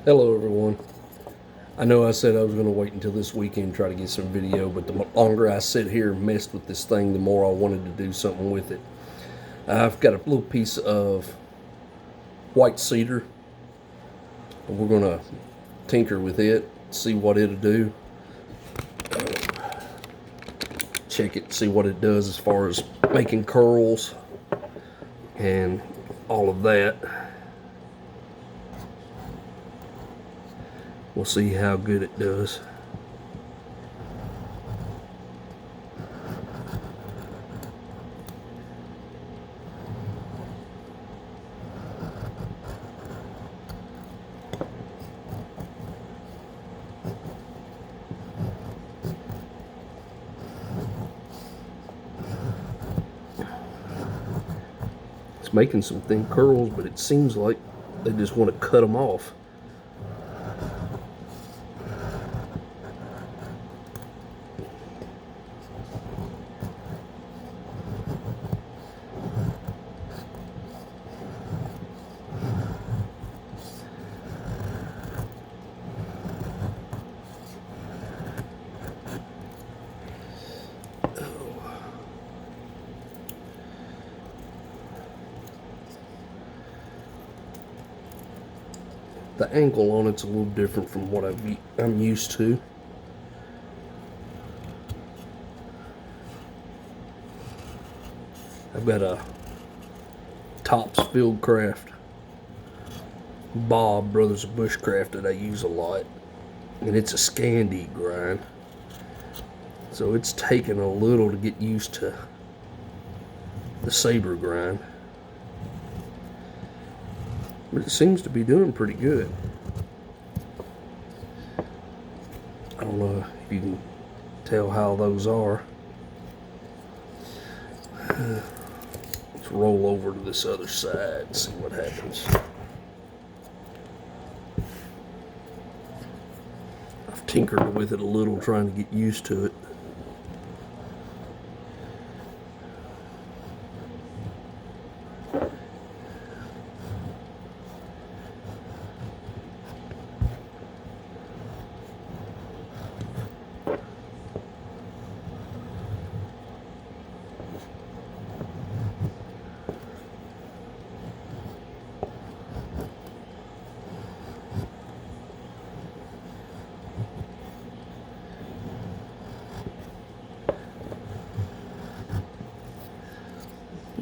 Hello everyone. I know I said I was going to wait until this weekend to try to get some video, but the longer I sit here and messed with this thing, the more I wanted to do something with it. I've got a little piece of white cedar. We're going to tinker with it, see what it'll do. Check it, see what it does as far as making curls and all of that. We'll see how good it does. It's making some thin curls, but it seems like they just want to cut them off. The angle on it's a little different from what I'm used to. I've got a Tops Fieldcraft Bob Brothers of Bushcraft that I use a lot, and it's a Scandi grind, so it's taken a little to get used to the saber grind, but it seems to be doing pretty good. I don't know if you can tell how those are. Let's roll over to this other side and see what happens. I've tinkered with it a little trying to get used to it.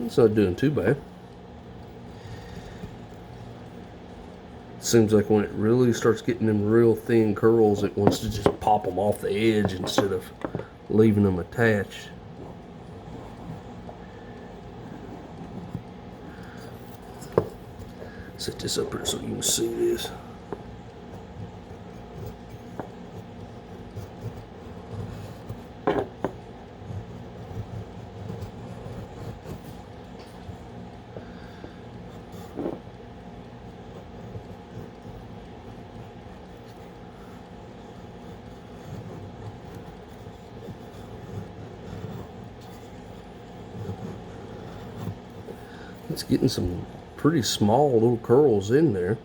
It's not doing too bad. Seems like when it really starts getting them real thin curls, it wants to just pop them off the edge instead of leaving them attached. Set this up here so you can see this. It's getting some pretty small little curls in there.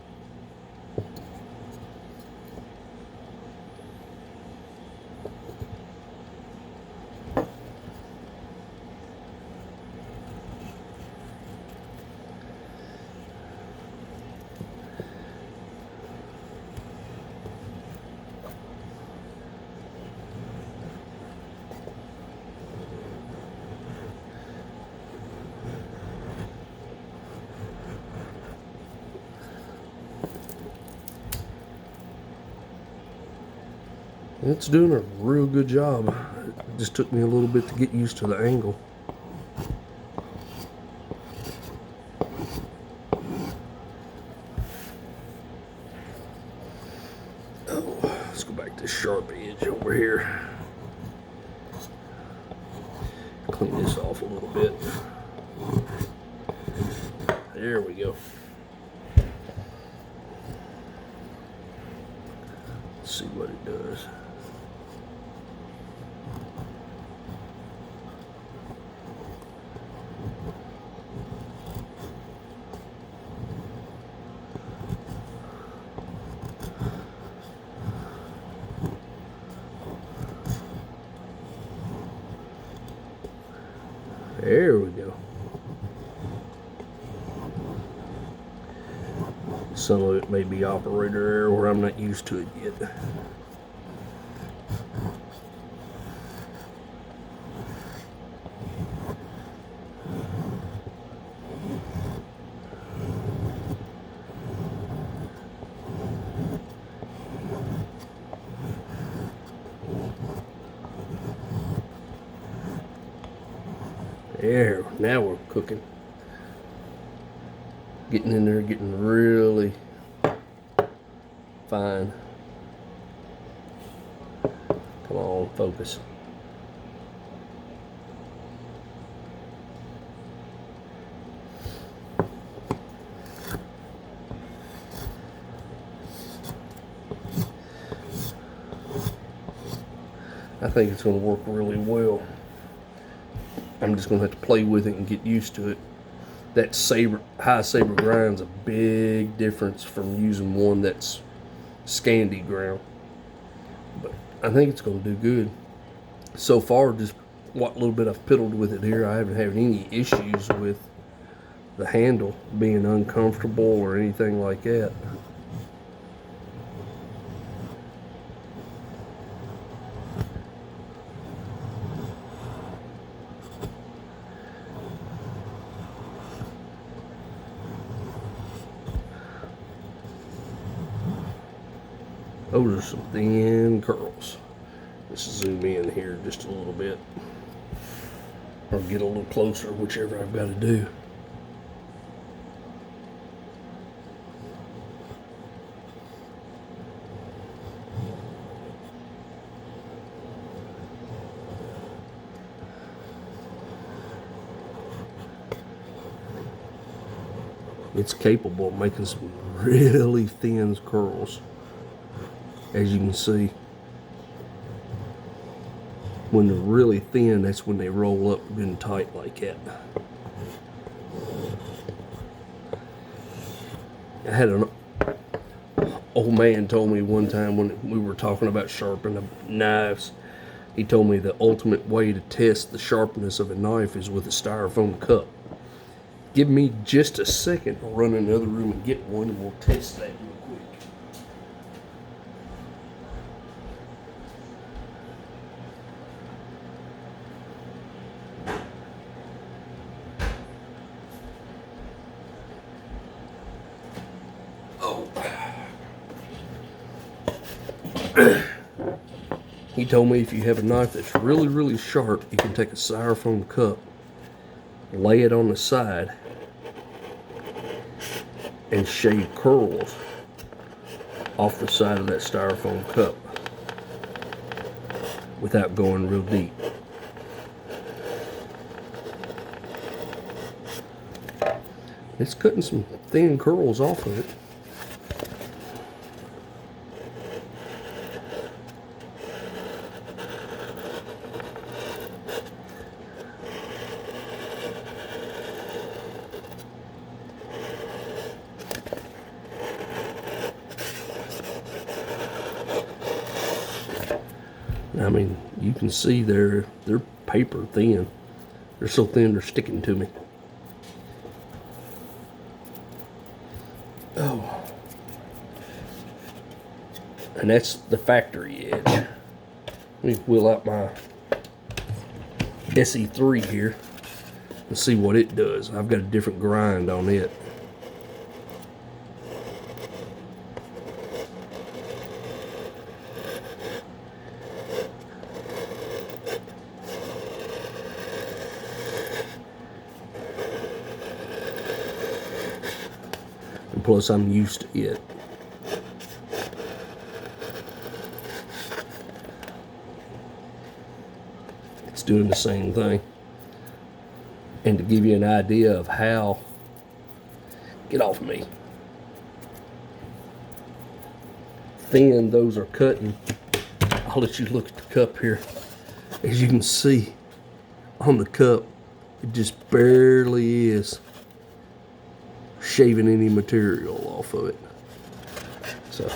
It's doing a real good job. It just took me a little bit to get used to the angle. Oh, let's go back to the sharp edge over here. Clean this off a little bit. There we go. Let's see what it does. There we go. Some of it may be operator error where I'm not used to it yet. There, now we're cooking. Getting in there, getting really fine. Come on, focus. I think it's going to work really well. I'm just going to have to play with it and get used to it. That high saber grind's a big difference from using one that's Scandi ground. But I think it's going to do good. So far, just what little bit I've piddled with it here, I haven't had any issues with the handle being uncomfortable or anything like that. Those are some thin curls. Let's zoom in here just a little bit, or get a little closer, whichever I've got to do. It's capable of making some really thin curls. As you can see, when they're really thin, that's when they roll up good and tight like that. I had an old man told me one time when we were talking about sharpening knives, he told me the ultimate way to test the sharpness of a knife is with a styrofoam cup. Give me just a second, I'll run in the other room and get one and we'll test that real quick. He told me if you have a knife that's really, really sharp, you can take a styrofoam cup, lay it on the side, and shave curls off the side of that styrofoam cup without going real deep. It's cutting some thin curls off of it. I mean, you can see they're paper thin. They're so thin they're sticking to me. Oh. And that's the factory edge. Let me wheel out my ESEE here and see what it does. I've got a different grind on it. Plus, I'm used to it. It's doing the same thing. And to give you an idea of how, get off of me, thin those are cutting, I'll let you look at the cup here. As you can see on the cup, it just barely is shaving any material off of it. So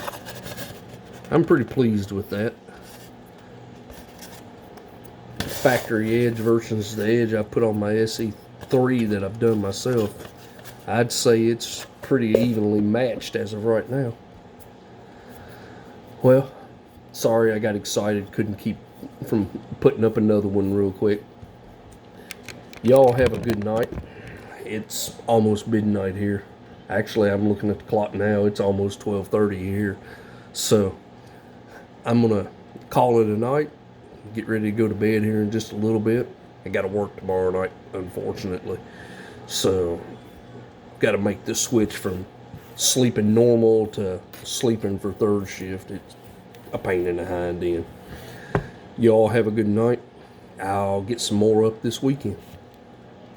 I'm pretty pleased with that. factory edge versus the edge I put on my ESEE 3 that I've done myself, I'd say it's pretty evenly matched as of right now. Well, sorry I got excited, couldn't keep from putting up another one real quick. Y'all have a good night. It's almost midnight here. Actually, I'm looking at the clock now. It's almost 12:30 here. So I'm gonna call it a night, get ready to go to bed here in just a little bit. I gotta work tomorrow night, unfortunately. So gotta make this switch from sleeping normal to sleeping for third shift. It's a pain in the hind end. Y'all have a good night. I'll get some more up this weekend.